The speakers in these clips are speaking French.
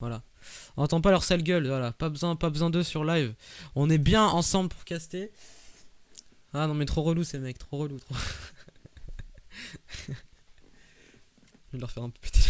Voilà. On entend pas leur sale gueule, voilà. Pas besoin d'eux sur live. On est bien ensemble pour caster. Ah non mais trop relou ces mecs, trop relou, trop. Je vais leur faire un peu péter.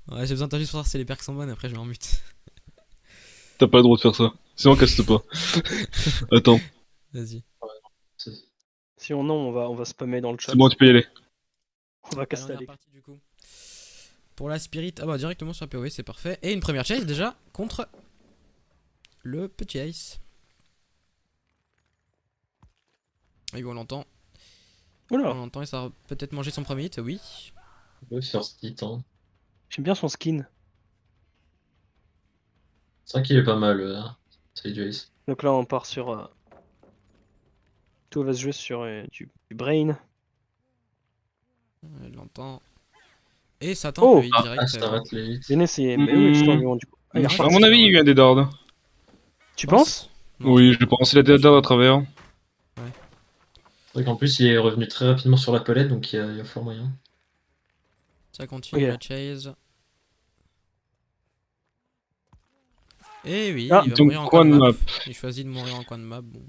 Ouais, j'ai besoin de juste pour savoir si les perks sont bonnes, après je vais en mute. T'as pas le droit de faire ça. Sinon, casse pas. Attends, Vas-y. C'est- Sinon, on va spammer dans le chat. c'est bon, tu peux y aller. On va Allez, on caster est Alex. reparti du coup. Pour la spirit, ah bah directement sur la PoE, c'est parfait. Et une première chase déjà contre le petit Ace. Et on l'entend. Oula, On l'entend et ça va peut-être manger son premier hit, oui. Ouais, First Hit, hein. j'aime bien son skin. C'est vrai qu'il est pas mal, Sage Ace. Donc là, on part sur. Tout va se jouer sur du brain. Elle l'entend. Et ça tente Oh, le hit direct. Ça rate les hits. bien essayé. Mais oui, c'est environ du coup. Ah, il est Ah, À reparti. mon avis, il y a eu un Dédard. Tu penses? Non, Oui, je pense. Il a des Dédard à travers. C'est vrai qu'en plus, il est revenu très rapidement sur la palette, donc il y a fort moyen. ça continue Ok. la chase. Et oui, Ah, il va Donc, mourir en coin coin de de map. map. Il choisit de mourir en coin de map. Bon.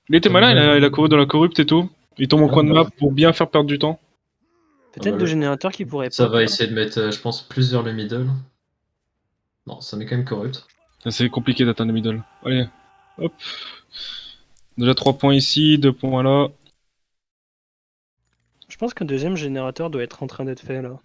Il était Comme malin, ça, il a couru dans la corrupte et tout. Il tombe en Ah, coin de bah, map pour bien faire perdre du temps. ah, Peut-être bah, deux générateurs qui pourraient ça pop va là. essayer de mettre, je pense, plus vers le middle. Non, ça met quand même corrupt. C'est compliqué d'atteindre le middle. Allez, hop. Déjà 3 points ici, 2 points là. Je pense qu'un deuxième générateur doit être en train d'être fait là.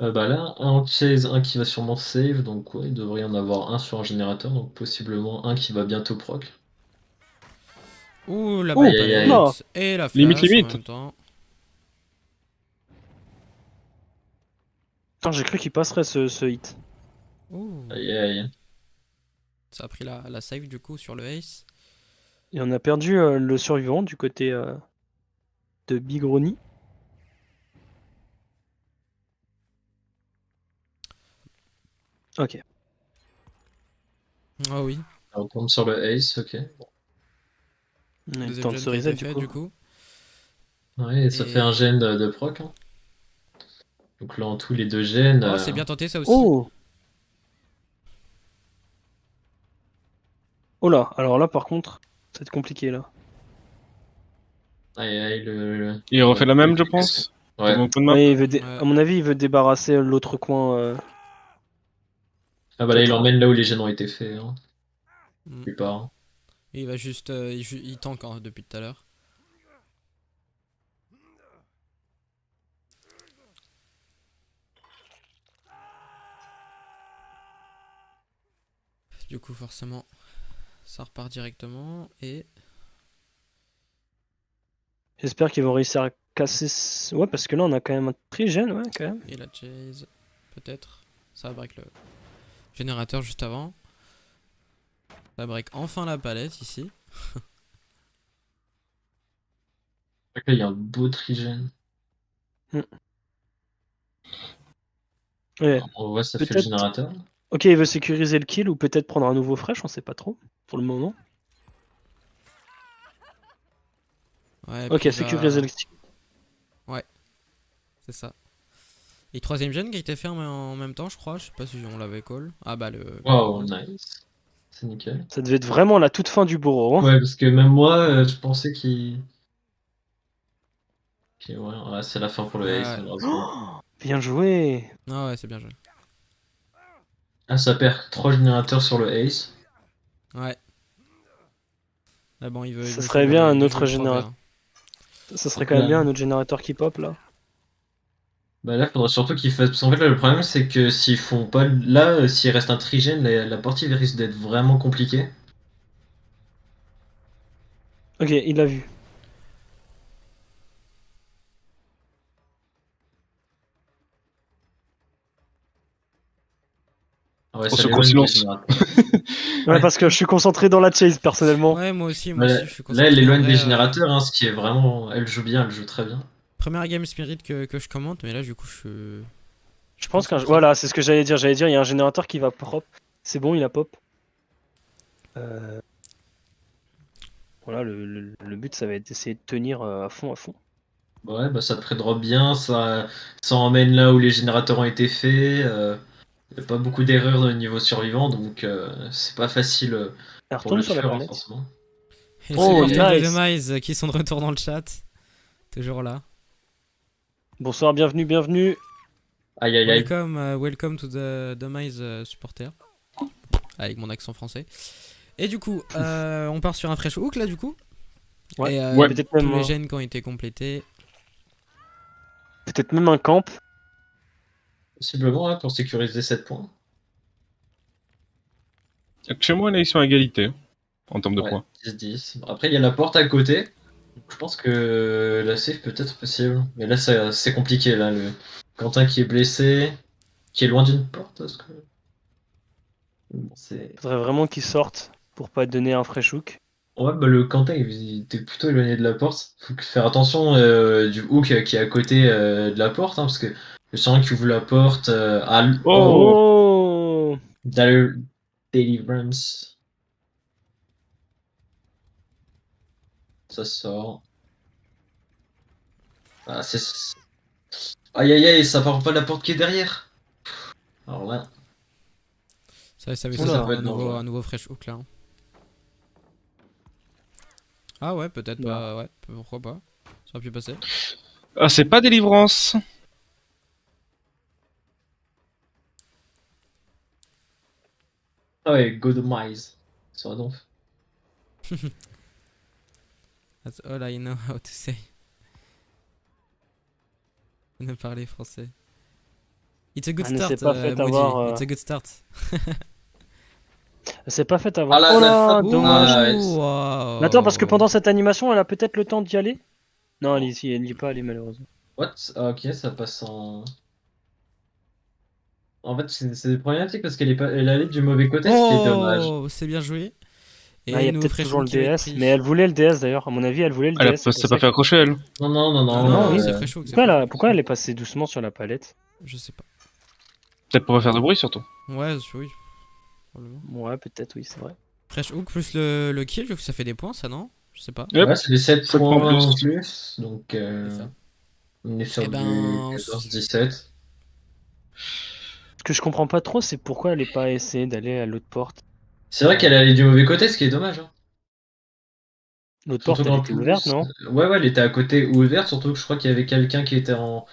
Bah là, un en chase, un qui va sûrement save, donc ouais, il devrait y en avoir un sur un générateur, donc possiblement un qui va bientôt proc. Ouh, la Oh, belle Aïe aïe aïe. non. palette. Et la Limite, flash en limite. même temps. Putain, j'ai cru qu'il passerait ce hit. Ouh. Aïe aïe. Ça a pris la save du coup sur le Ace. Et on a perdu le survivant du côté de Big Ronnie. Ok. Ah oui. On tombe sur le ace, ok. On a le Deuxième temps de gen se qui a été reset du fait coup. du coup. Ouais, et ça fait un Et... gène de proc, hein. Donc là, en tous les deux gènes. Oh, c'est bien tenté ça aussi. Oh! Oh là, alors là par contre, ça va être compliqué là. Aïe aïe, Il refait la même, je pense. Ouais. Tombe en coin de map. Ouais, Ouais. à mon avis, il veut débarrasser l'autre coin. Ah bah là, il Peut-être. emmène là où les gènes ont été faits, hein. La Mm. plupart, hein. Et il va juste... il tank hein, depuis tout à l'heure. Du coup forcément ça repart directement et... J'espère qu'ils vont réussir à casser. Ouais, parce que là on a quand même un trigène, ouais, quand même. Et la chase peut-être. Ça va break le générateur juste avant. Ça break enfin la palette ici. Là, il y a un beau trigène. Ouais, On voit, ça fait le peut-être. générateur. Ok, il veut sécuriser le kill ou peut-être prendre un nouveau fresh, on sait pas trop pour le moment. Ouais, Ok, puis il sécuriser va... le kill. Ouais, c'est ça. Et troisième gen qui a été fait en même temps je crois. Je sais pas si on l'avait call. Ah bah le... Waouh, nice. C'est nickel. Ça devait être vraiment la toute fin du bourreau, hein. Ouais, parce que même moi, je pensais ouais, c'est la fin pour le Ouais, ace, ouais. malheureusement. Oh, bien joué. Ah ouais, c'est bien joué. Ah, ça perd 3 générateurs sur le ace. Ouais. Là bon, il Ça veut serait jouer bien le, il un veut jouer autre le 3v. générateur. Ça serait quand même bien un autre générateur qui pop là. Bah là, faudrait surtout qu'ils fassent. Parce qu'en fait, là, le problème, c'est que s'ils font pas. Là, s'il reste un trigène, la partie risque d'être vraiment compliquée. Ok, il l'a vu. Ah ouais, On ça se court l'éloigne des silence. générateurs. Ouais, Ouais. parce que je suis concentré dans la chase personnellement. Ouais, moi Bah, aussi, je suis là, elle concentré en éloigne vrai. des générateurs, hein, ce qui est vraiment. Elle joue bien, elle joue très bien. Première game spirit que je commente, mais là du coup je Je suis pense qu'un. concentré. Voilà, c'est ce que j'allais dire. J'allais dire, il y a un générateur qui va pop. C'est bon, il a pop. Euh, Voilà, le but ça va être d'essayer de tenir à fond à fond. Ouais, bah ça pré-drop bien, ça emmène là où les générateurs ont été faits. Il n'y a pas beaucoup d'erreurs dans le niveau survivant, donc c'est pas facile Elle pour le retourne sur la tueur, hein, palette. forcément. Et les Oh, supporters de nice. Demise qui sont de retour dans le chat. Toujours là. Bonsoir, bienvenue, bienvenue. Aïe aïe aïe. Welcome, welcome to the Demise supporter. Avec mon accent français. Et du coup, on part sur un fresh hook là du coup. Ouais, Et Ouais. peut-être tous même, les gènes qui ont été complétés. peut-être même un camp. Possiblement, hein, pour sécuriser 7 points. Chez moi, là, ils sont à égalité en termes de Ouais, points. 10-10. Après, il y a la porte à côté. Donc, je pense que la save peut être possible. Mais là, c'est compliqué. Là, le Quentin qui est blessé, qui est loin d'une porte. Parce que... bon, Faudrait vraiment qu'ils sortent pour pas donner un fresh hook. ouais, bah, le Quentin, il était plutôt éloigné de la porte. Faut faire attention du hook qui est à côté de la porte. Hein, parce que le sang qui ouvre la porte. Oh Oh, Deliverance. Ça sort. Ah, c'est. Aïe aïe aïe, ça part pas de la porte qui est derrière. Alors là. Ça va Ça, essayer ça de peut prendre être dangereux. un nouveau fresh hook là. Ah ouais, peut-être pas. Ouais, pourquoi pas. Ça aurait pu passer. Ah, c'est pas délivrance. Ah ouais, Godomize. Ça va donc. That's all I know how to say. Ne parler français. It's a good elle ne s'est start, pas fait Moody. avoir. It's a good start. Elle s'est pas fait avoir. Ah là, Oh la là, frappe. dommage. Nice. Wow. Mais attends, parce que pendant cette animation, elle a peut-être le temps d'y aller. Non, elle y est pas allée malheureusement. What? Ah, ok, ça passe en. En fait, c'est problématique parce elle allait du mauvais côté, ce qui est dommage. Oh, c'est bien joué. Ah, il y Et a nouveau peut-être fresh toujours hook le qui va être DS. pris. Mais elle voulait le DS d'ailleurs. À mon avis, elle voulait le Elle a DS. pas, c'est s'est pour pas ça fait accrocher, elle. Non, non, non, Ah non. non, oui, c'est fresh hook. c'est Pourquoi, fresh hook. pourquoi elle est passée doucement sur la palette? Je sais pas. Peut-être pour pas faire de bruit, surtout. Ouais, oui. Probablement. Ouais, peut-être, oui, c'est vrai. Fresh hook plus le kill, je crois que ça fait des points, ça non? Je sais pas. Yep. Ouais, c'est des 7 7 points points en en plus. plus. Donc, C'est ça. on est sur Eh du ben, 14-17. Ce que je comprends pas trop, c'est pourquoi elle est pas essayé d'aller à l'autre porte. C'est vrai qu'elle allait du mauvais côté, ce qui est dommage. Hein. L'autre Surtout porte, elle qu'en était ouverte, plus. non? Ouais, ouais, elle était à côté ou ouverte, surtout que je crois qu'il y avait quelqu'un qui était en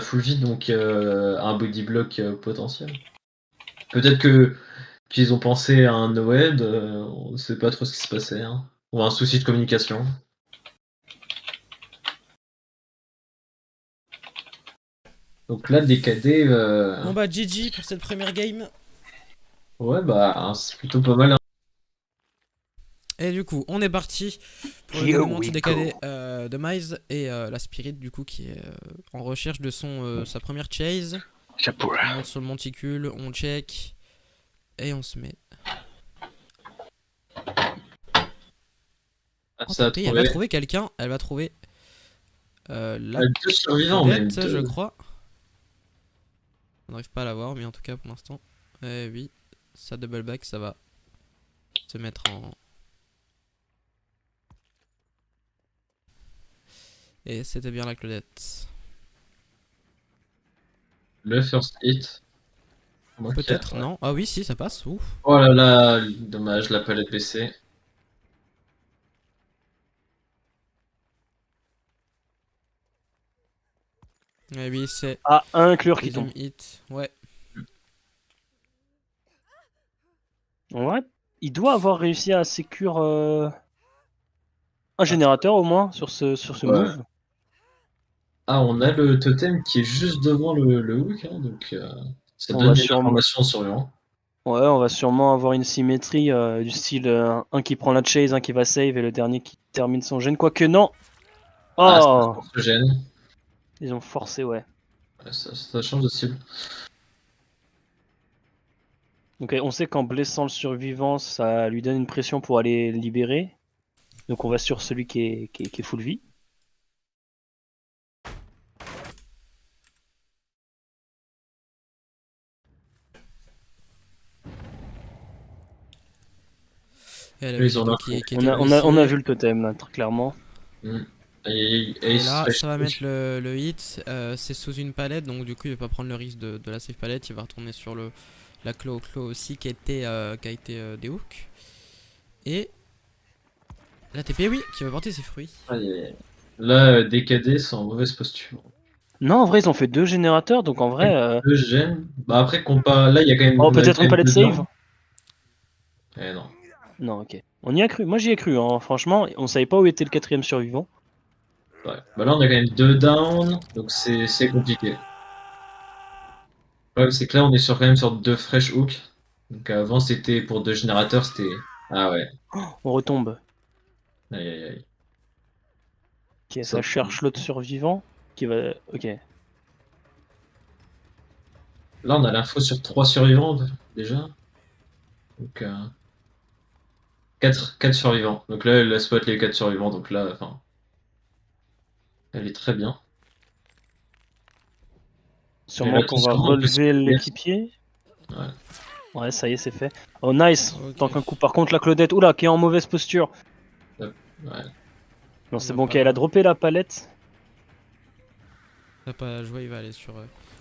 full vide, donc un body block potentiel. Peut-être que qu'ils ont pensé à un no-head, on sait pas trop ce qui se passait. Hein. Ou un souci de communication. Donc là, DKD. bon bah GG pour cette première game. Ouais, bah, c'est plutôt pas mal. Hein. Et du coup, on est parti pour le Here dénouement we anti-décalé de Mize et la Spirit du coup qui est en recherche de sa première chase. Chapeau. On monte sur le monticule, on check et on se met. Ah, Oh, ça a tentez, elle va trouver quelqu'un, elle va trouver la deux survivants, même. bête, je crois. On n'arrive pas à la voir, mais en tout cas pour l'instant, oui, ça double back, ça va se mettre en. Et c'était bien la Claudette. Le first hit. Moi, Peut-être, ouais. non? Ah oui, si, ça passe, ouf. Oh là là, dommage, la palette baissée. Et oui, c'est Ah, un inclure qui deuxième tombe. hit, ouais. En vrai, il doit avoir réussi à sécure un générateur au moins sur ce Ouais. move. Ah, on a le totem qui est juste devant le hook, hein, donc ça On donne va une sûrement- information sur lui. Hein. Ouais, on va sûrement avoir une symétrie du style un qui prend la chase, un qui va save et le dernier qui termine son gène. Quoique non. Ah, Oh, ça se gêne. ils ont forcé, ouais. Ouais, ça change de cible. Donc on sait qu'en blessant le survivant, ça lui donne une pression pour aller le libérer. Donc on va sur celui qui est full vie. Et elle a Ils vu ont Lido l'info. qui On était a blessé. vu le totem là, très clairement. Mm. Et Ace, là, fresh ça va push. mettre le hit. C'est sous une palette, donc du coup, il va pas prendre le risque de la safe palette. Il va retourner sur la claw aussi qui a été des hooks. Et la TP, oui, qui va porter ses fruits. Aïe, aïe, aïe. Là, DKD sont en mauvaise posture. Non, en vrai, ils ont fait 2 générateurs, donc en vrai. Le gène. Bah après, compas, là, il y a quand même. Oh, On a peut-être quand une même palette deux save? downs. Eh non. Non, ok. On y a cru. Moi, j'y ai cru, hein. Franchement, on savait pas où était le 4ème survivant. Ouais. Bah là, on a quand même 2 downs, donc c'est compliqué. Le problème, c'est que là, on est sur quand même sur 2 fresh hooks. Donc avant, c'était pour 2 générateurs, c'était. Ah ouais. On retombe. Aïe aïe aïe. Ok, ça cherche l'autre survivant. Qui va. Ok. Là, on a l'info sur 3 survivants déjà. Donc 4 survivants. Donc là, elle laisse pas être les 4 survivants. Donc là, enfin. Elle est très bien. Sûrement là, qu'on va sûrement, on peut relever se- l'équipier. Ouais. Ouais, ça y est, c'est fait. Oh, nice. Ok. Tant qu'un coup. Par contre, la Claudette, oula, qui est en mauvaise posture. Ouais. Non, c'est va bon, pas- ok, elle a droppé la palette. Il va pas jouer, il va aller sur.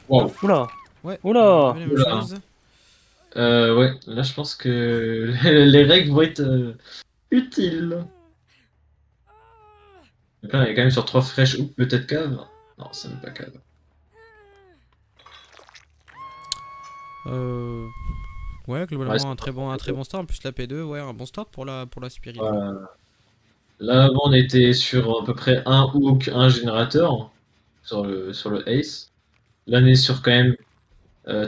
Wow. Oula. Ouais, Oula. la même Oula. chose. Ouais, là, je pense que les règles vont être utiles. Donc là, on est quand même sur 3 fresh ou peut-être cave. Non, ça n'est pas cave. Ouais, globalement, Ouais, c'est un très bon start. En plus, la P2, ouais, un bon start pour la Spirit. Là, avant, on était sur à peu près un hook, un générateur sur le ace. Là, on est sur quand même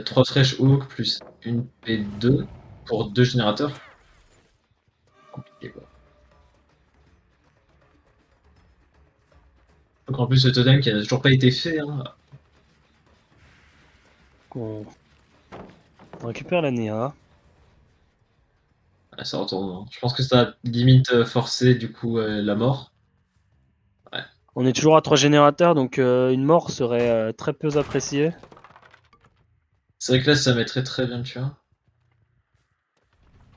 3 fresh hooks plus une P2 pour 2 générateurs. Compliqué, quoi. Donc en plus, le totem qui n'a toujours pas été fait. Hein. On récupère la Néa. Ah, ça retourne. Hein. Je pense que ça a limite forcé du coup la mort. On est toujours à 3 générateurs, donc une mort serait très peu appréciée. C'est vrai que là, ça mettrait très bien, tu vois.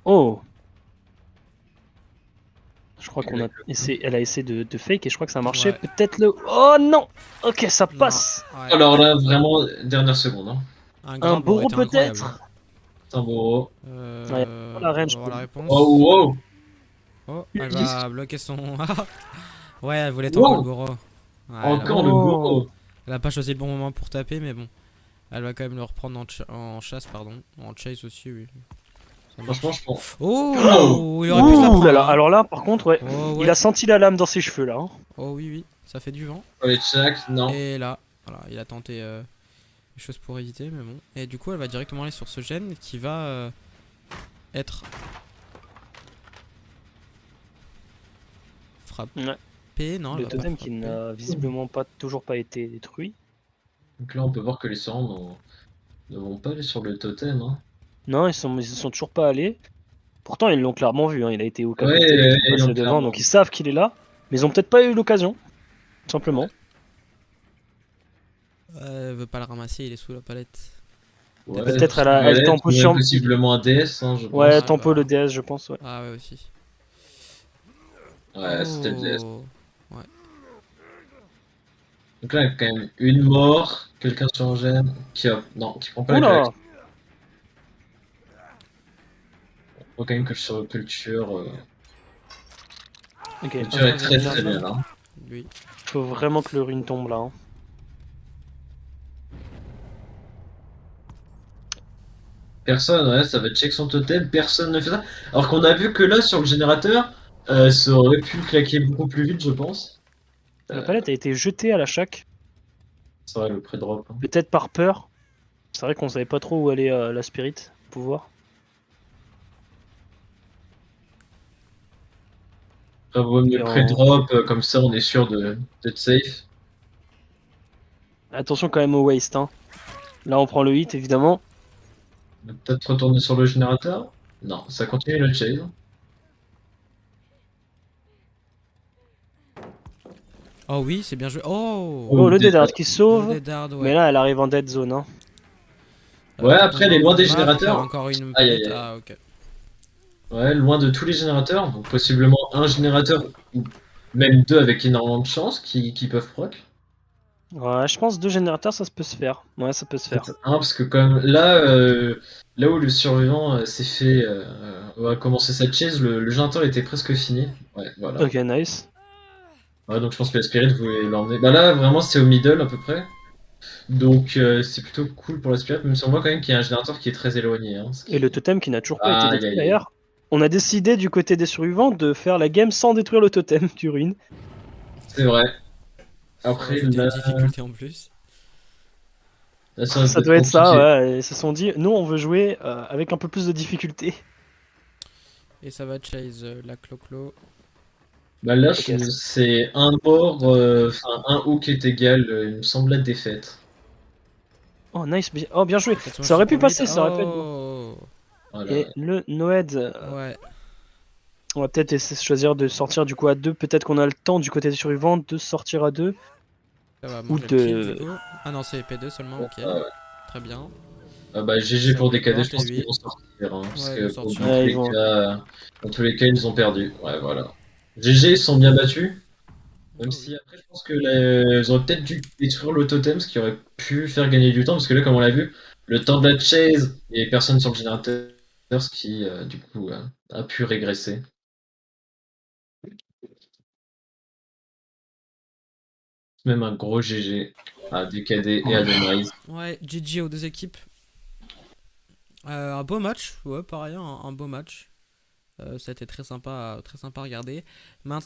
Oh! Je crois qu'on a essayé, elle a essayé de fake et je crois que ça a marché. Ouais. Peut-être le. Oh non! Ok, ça Non, passe! ouais. Alors là, vraiment, dernière seconde. Hein. Un Un grab aurait bourreau été incroyable. peut-être? Tambouro. Ouais, la range. On va voir la réponse. Oh, wow! Oh, Il elle existe. va bloquer son. Ouais, elle voulait encore Wow. le bourreau. Ouais, Encore le Oh. bourreau. elle a pas choisi le bon moment pour taper, mais bon. Elle va quand même le reprendre en chasse, pardon. En chase aussi, oui. Ça marche. Franchement, je pense. Oh, il aurait pu se la Ouh prendre. là là, hein. alors là, par contre, ouais. Oh, Il ouais. a senti la lame dans ses cheveux là. Hein. Oh oui, oui, ça fait du vent. Les checks, non. Et là, voilà, il a tenté des choses pour éviter, mais bon. Et du coup, elle va directement aller sur ce gène qui va être frappé. Ouais. Non, elle Le va pas totem qui frapper. n'a visiblement toujours pas été détruit. Donc là, on peut voir que les servants ne vont pas aller sur le totem. Hein. Non, ils sont toujours pas allés. Pourtant, ils l'ont clairement vu. Hein. Il a été au Ouais, côté, ils ils sont passés l'ont devant, clairement donc vu. ils savent qu'il est là. Mais ils ont peut-être pas eu l'occasion, tout simplement. Elle veut pas le ramasser, il est sous la palette. Ouais, Peut-être elle tempo sur. possiblement un DS, hein, je pense. Ouais, Ah, tempo bah. le DS, je pense. Ouais. Ah ouais, aussi. Ouais, c'était le DS. Oh. Donc là, il y a quand même une mort, quelqu'un sur un gène qui prend pas la Oula! claque. Faut quand même que sur culture, Ok, culture est très très bien là. Lui. faut vraiment que le rune tombe là. Hein. Personne, ouais, ça va check son totem, personne ne fait ça. Alors qu'on a vu que là, sur le générateur, ça aurait pu claquer beaucoup plus vite, je pense. La palette a été jetée à la chaque, Ça va, le pré-drop. Hein. peut-être par peur. C'est vrai qu'on savait pas trop où allait la spirit, pouvoir. Après, vaut mieux Et pré-drop, comme ça on est sûr d'être safe. Attention quand même au waste. Hein. Là, on prend le hit évidemment. On va peut-être retourner sur le générateur. Non, ça continue le chase. Oh oui, c'est bien joué. Oh, Oh, le Dead Dead Hard Hard. qui se sauve. Le Dead Hard, ouais. Mais là, elle arrive en dead zone. Hein. Ouais, après, elle est loin des map, générateurs. il y a encore une Aïe, aïe, palette. aïe. Ah, ok. Ouais, loin de tous les générateurs, donc possiblement un générateur ou même 2 avec énormément de chance qui peuvent proc. Ouais, je pense 2 générateurs, ça peut se faire. Ouais, ça peut se faire. Peut-être un, parce que comme là, là où le survivant s'est fait a commencé sa chase, le générateur était presque fini. Ouais, voilà. Ok, nice. Ouais, donc je pense que la Spirit voulait l'emmener. Bah là, vraiment, c'est au middle à peu près. Donc c'est plutôt cool pour la Spirit, même si on voit quand même qu'il y a un générateur qui est très éloigné. Hein, ce Et qui- le totem qui n'a toujours pas été Aïe, détruit aïe, aïe. d'ailleurs. On a décidé du côté des survivants de faire la game sans détruire le totem du ruine. C'est vrai. Ça Après, rajoutait là, une difficulté en plus. là, ça risque Ça d'être doit être ça, compliqué. ouais. Ils se sont dit, nous on veut jouer avec un peu plus de difficulté. Et ça va chase la clo-clo. Bah là, Ok. c'est un mort, enfin un hook est égal, il me semble, la défaite. Oh nice, oh bien joué. Attention, Ça aurait pu pour mid. passer, ça aurait pu être bon. Oh. Voilà. Et le Noed, Ouais. on va peut-être essayer de choisir de sortir du coup à 2. Peut-être qu'on a le temps du côté des survivants de sortir à 2. Ça va Ou manger le kill de... du coup. Ah non, c'est P2 seulement, ok. Ah ouais. Très bien. Ah bah GG Ça pour vous DKD, je porte, et pense oui. qu'ils vont sortir, hein, parce Ouais, ils que vont pour- sortir. Ouais, ils vont- dans tous les cas, ils ont perdu. Ouais, voilà. GG, ils sont bien battus. Même Oh, si oui. après, je pense que ils auraient peut-être dû détruire le totem, ce qui aurait pu faire gagner du temps, parce que là, comme on l'a vu, le temps de la chase et personne sur le générateur, ce qui, du coup, a pu régresser. Même un gros GG à DKD et à Demise. Ouais, GG aux deux équipes. Un beau match, ouais, pareil, un beau match. C'était très sympa à regarder. Maintenant,